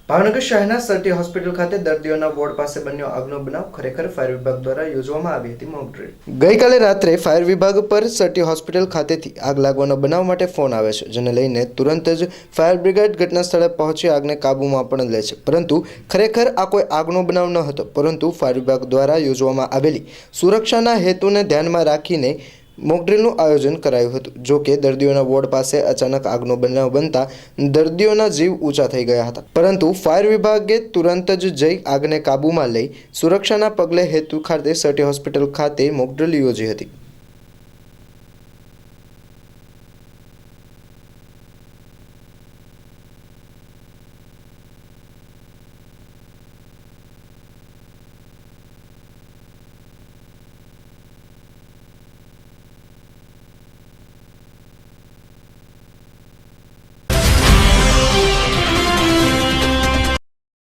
ભાવનગર શહેરના Sir T hospital ખાતે દર્દીઓના વોર્ડ પાસે બન્યો આગનો બનાવ. ખરેખર ફાયર વિભાગ દ્વારા યોજવામાં આવી હતી મોક ડ્રીલ. ગઈકાલે રાત્રે ફાયર વિભાગ પર સરટી હોસ્પિટલ ખાતેથી આગ લાગવાનો બનાવ માટે ફોન આવે છે, જેને લઈને તુરંત જ ફાયર બ્રિગેડ ઘટના સ્થળે પહોંચી આગને કાબૂમાં પણ લે છે. પરંતુ ખરેખર આ કોઈ આગનો બનાવ ન હતો, પરંતુ ફાયર વિભાગ દ્વારા યોજવામાં આવેલી સુરક્ષાના હેતુને ધ્યાનમાં રાખીને મોકડ્રીલનું આયોજન કરાયું હતું. જો કે દર્દીઓના વોર્ડ પાસે અચાનક આગનો બનાવ બનતા દર્દીઓના જીવ ઊંચા થઈ ગયા હતા. પરંતુ ફાયર વિભાગે તુરંત જ જઈ આગને કાબૂમાં લઈ સુરક્ષાના પગલે હેતુ ખાતે સરટી હોસ્પિટલ ખાતે મોકડ્રીલ યોજી હતી.